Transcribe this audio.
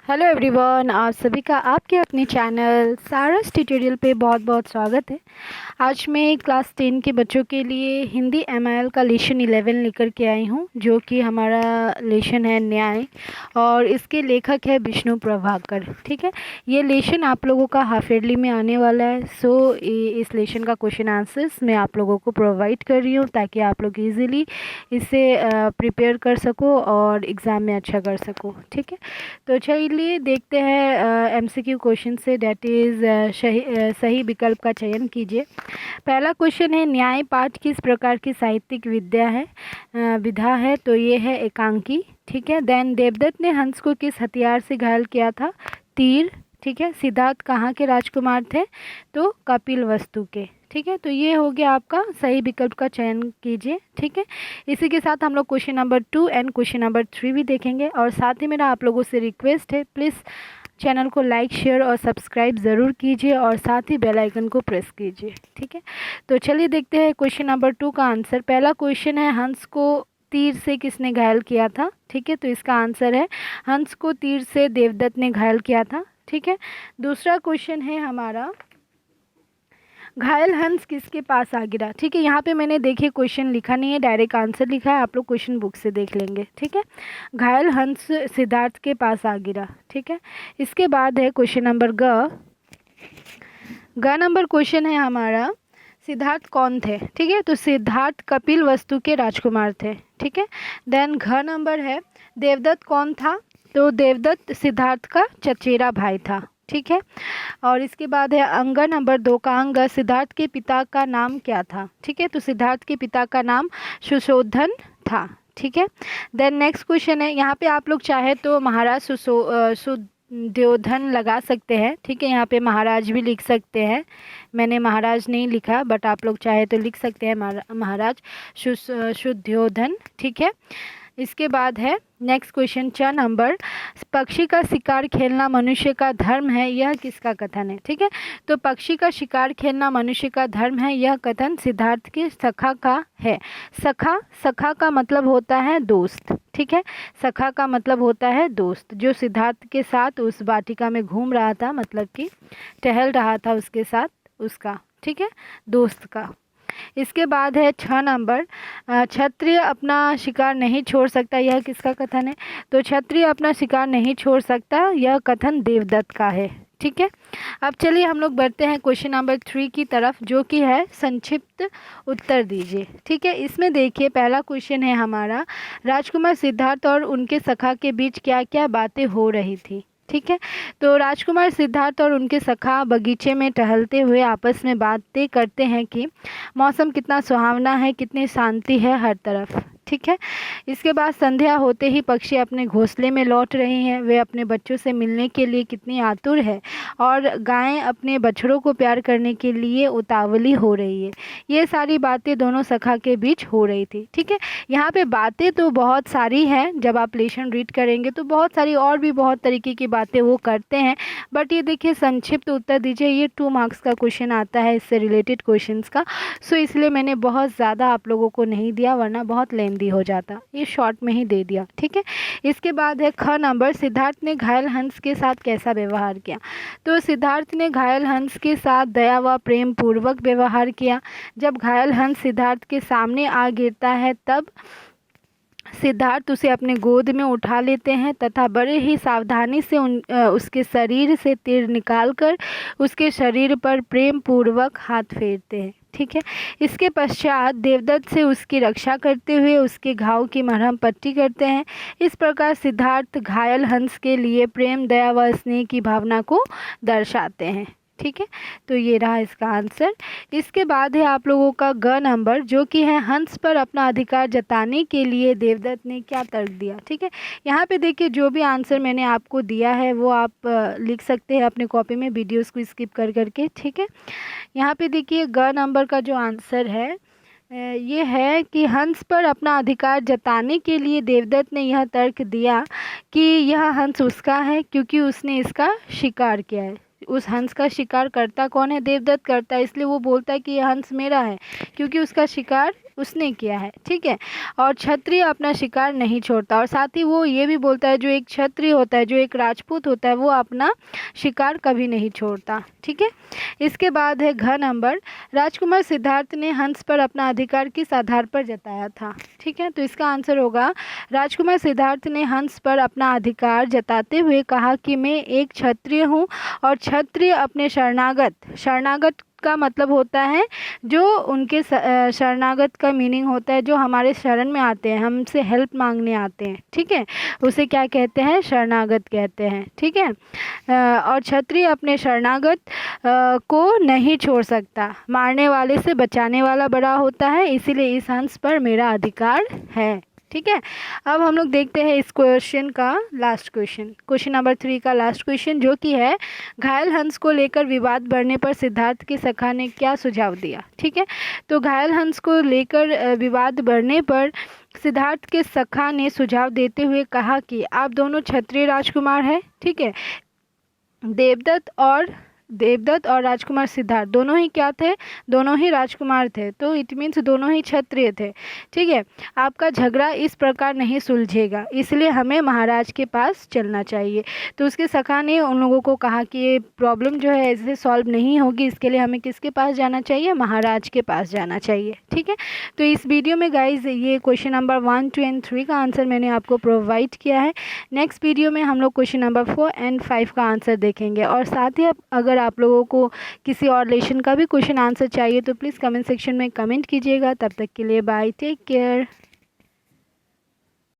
Hello everyone, आप सभी का आपके अपने चैनल सारस ट्यूटोरियल पे बहुत बहुत स्वागत है। आज मैं क्लास 10 के बच्चों के लिए हिंदी एमआईएल का लेसन 11 लेकर के आई हूँ, जो कि हमारा लेसन है न्याय और इसके लेखक है विष्णु प्रभाकर। ठीक है, ये लेसन आप लोगों का हाफ ईयरली में आने वाला है। सो इस लेसन का क्वेश्चन आंसर्स मैं आप लोगों को प्रोवाइड कर रही हूँ ताकि आप लोग ईज़िली इसे प्रिपेयर कर सको और एग्ज़ाम में अच्छा कर सको। ठीक है, तो चलिए देखते हैं एमसीक्यू क्वेश्चन से, डेट इज़ सही विकल्प का चयन कीजिए। पहला क्वेश्चन है, न्याय पाठ किस प्रकार की साहित्यिक विधा है? तो ये है एकांकी। ठीक है, देन देवदत्त ने हंस को किस हथियार से घायल किया था? तीर। ठीक है, सिद्धार्थ कहाँ के राजकुमार थे? तो कपिलवस्तु के। ठीक है, तो ये हो गया आपका, सही विकल्प का चयन कीजिए। ठीक है, इसी के साथ हम लोग question number 2 and question number 3 भी देखेंगे। और साथ ही मेरा आप लोगों से रिक्वेस्ट है, प्लीज़ चैनल को लाइक शेयर और सब्सक्राइब ज़रूर कीजिए और साथ ही बेल आइकन को प्रेस कीजिए। ठीक है, तो चलिए देखते हैं क्वेश्चन नंबर 2 का आंसर। पहला क्वेश्चन है, हंस को तीर से किसने घायल किया था? ठीक है, तो इसका आंसर है हंस को तीर से देवदत्त ने घायल किया था। ठीक है, दूसरा क्वेश्चन है हमारा, घायल हंस किसके पास आ गिरा? ठीक है, यहाँ पे मैंने देखिए क्वेश्चन लिखा नहीं है, डायरेक्ट आंसर लिखा है, आप लोग क्वेश्चन बुक से देख लेंगे। ठीक है, घायल हंस सिद्धार्थ के पास आ गिरा। ठीक है, इसके बाद है क्वेश्चन नंबर ग नंबर क्वेश्चन है हमारा, सिद्धार्थ कौन थे? ठीक है, तो सिद्धार्थ कपिलवस्तु के राजकुमार थे। ठीक है, देन घ नंबर है, देवदत्त कौन था? तो देवदत्त सिद्धार्थ का चचेरा भाई था। ठीक है, और इसके बाद है अंग नंबर 2 का अंग, सिद्धार्थ के पिता का नाम क्या था? ठीक है, तो सिद्धार्थ के पिता का नाम सुशोधन था। ठीक है, देन नेक्स्ट क्वेश्चन है, यहाँ पे आप लोग चाहे तो महाराज सुद्योधन लगा सकते हैं। ठीक है, यहाँ पे महाराज भी लिख सकते हैं, मैंने महाराज नहीं लिखा, बट आप लोग चाहे तो लिख सकते हैं महाराज सुद्योधन। ठीक है, इसके बाद है नेक्स्ट क्वेश्चन 4 नंबर, पक्षी का शिकार खेलना मनुष्य का धर्म है, यह किसका कथन है? ठीक है, तो पक्षी का शिकार खेलना मनुष्य का धर्म है, यह कथन सिद्धार्थ के सखा का है। सखा का मतलब होता है दोस्त। ठीक है, सखा का मतलब होता है दोस्त, जो सिद्धार्थ के साथ उस वाटिका में घूम रहा था, मतलब कि टहल रहा था उसके साथ, उसका, ठीक है, दोस्त का। इसके बाद है 6 नंबर, क्षत्रिय अपना शिकार नहीं छोड़ सकता, यह किसका कथन है? तो क्षत्रिय अपना शिकार नहीं छोड़ सकता, यह कथन देवदत्त का है। ठीक है, अब चलिए हम लोग बढ़ते हैं क्वेश्चन नंबर 3 की तरफ, जो कि है संक्षिप्त उत्तर दीजिए। ठीक है, इसमें देखिए पहला क्वेश्चन है हमारा, राजकुमार सिद्धार्थ और उनके सखा के बीच क्या क्या बातें हो रही थी? ठीक है, तो राजकुमार सिद्धार्थ और उनके सखा बगीचे में टहलते हुए आपस में बातें करते हैं कि मौसम कितना सुहावना है, कितनी शांति है हर तरफ। ठीक है, इसके बाद संध्या होते ही पक्षी अपने घोंसले में लौट रही हैं, वे अपने बच्चों से मिलने के लिए कितनी आतुर है, और गायें अपने बछड़ों को प्यार करने के लिए उतावली हो रही है। ये सारी बातें दोनों सखा के बीच हो रही थी। ठीक है, यहाँ पे बातें तो बहुत सारी हैं, जब आप लेसन रीड करेंगे तो बहुत सारी और भी बहुत तरीके की बातें वो करते हैं, बट ये देखिए संक्षिप्त उत्तर दीजिए, ये 2 मार्क्स का क्वेश्चन आता है इससे रिलेटेड क्वेश्चंस का। सो इसलिए मैंने बहुत ज़्यादा आप लोगों को नहीं दिया, वरना बहुत लेंदी हो जाता, ये शॉर्ट में ही दे दिया। ठीक है, इसके बाद है ख नंबर, सिद्धार्थ ने घायल हंस के साथ कैसा व्यवहार किया? तो सिद्धार्थ ने घायल हंस के साथ दया व प्रेम पूर्वक व्यवहार किया। जब घायल हंस सिद्धार्थ के सामने आ गिरता है, तब सिद्धार्थ उसे अपने गोद में उठा लेते हैं तथा बड़े ही सावधानी से उसके शरीर से तीर निकालकर उसके शरीर पर प्रेम पूर्वक हाथ फेरते हैं। ठीक है, इसके पश्चात देवदत्त से उसकी रक्षा करते हुए उसके घाव की मरहम पट्टी करते हैं। इस प्रकार सिद्धार्थ घायल हंस के लिए प्रेम, दया व स्नेह की भावना को दर्शाते हैं। ठीक है, तो ये रहा इसका आंसर। इसके बाद है आप लोगों का ग नंबर, जो कि है हंस पर अपना अधिकार जताने के लिए देवदत्त ने क्या तर्क दिया? ठीक है, यहाँ पे देखिए जो भी आंसर मैंने आपको दिया है वो आप लिख सकते हैं अपने कॉपी में, वीडियोस को स्किप कर करके। ठीक है, यहाँ पे देखिए ग नंबर का जो आंसर है ये है कि हंस पर अपना अधिकार जताने के लिए देवदत्त ने यह तर्क दिया कि यह हंस उसका है क्योंकि उसने इसका शिकार किया है। उस हंस का शिकार करता कौन है? देवदत्त करता है, इसलिए वो बोलता है कि यह हंस मेरा है क्योंकि उसका शिकार उसने किया है, ठीक है। और क्षत्रिय अपना शिकार नहीं छोड़ता, और साथ ही वो ये भी बोलता है जो एक क्षत्रिय होता है, जो एक राजपूत होता है, वो अपना शिकार कभी नहीं छोड़ता, ठीक है। इसके बाद है घ नंबर, राजकुमार सिद्धार्थ ने हंस पर अपना अधिकार किस आधार पर जताया था, ठीक है। तो इसका आंसर होगा राजकुमार सिद्धार्थ ने हंस पर अपना अधिकार जताते हुए कहा कि मैं एक क्षत्रिय हूँ और क्षत्रिय अपने शरणागत का मतलब होता है जो उनके शरणागत का मीनिंग होता है जो हमारे शरण में आते हैं, हमसे हेल्प मांगने आते हैं, ठीक है, उसे क्या कहते हैं, शरणागत कहते हैं, ठीक है। और क्षत्रिय अपने शरणागत को नहीं छोड़ सकता, मारने वाले से बचाने वाला बड़ा होता है, इसीलिए इस हंस पर मेरा अधिकार है, ठीक है। अब हम लोग देखते हैं इस क्वेश्चन का लास्ट क्वेश्चन नंबर 3 का लास्ट क्वेश्चन, जो कि है घायल हंस को लेकर विवाद बढ़ने पर सिद्धार्थ की सखा ने क्या सुझाव दिया, ठीक है। तो घायल हंस को लेकर विवाद बढ़ने पर सिद्धार्थ के सखा ने सुझाव देते हुए कहा कि आप दोनों क्षत्रिय राजकुमार हैं, ठीक है। देवदत्त और राजकुमार सिद्धार्थ दोनों ही क्या थे, दोनों ही राजकुमार थे, तो इट मीन्स दोनों ही क्षत्रिय थे, ठीक है। आपका झगड़ा इस प्रकार नहीं सुलझेगा, इसलिए हमें महाराज के पास चलना चाहिए। तो उसके सखा ने उन लोगों को कहा कि ये प्रॉब्लम जो है ऐसे सॉल्व नहीं होगी, इसके लिए हमें किसके पास जाना चाहिए, महाराज के पास जाना चाहिए, ठीक है। तो इस वीडियो में गाइज ये क्वेश्चन नंबर 1, 2 एंड 3 का आंसर मैंने आपको प्रोवाइड किया है। नेक्स्ट वीडियो में हम लोग क्वेश्चन नंबर 4 एंड 5 का आंसर देखेंगे, और साथ ही अगर आप लोगों को किसी और लेसन का भी क्वेश्चन आंसर चाहिए तो प्लीज़ कमेंट सेक्शन में कमेंट कीजिएगा। तब तक के लिए बाय, टेक केयर।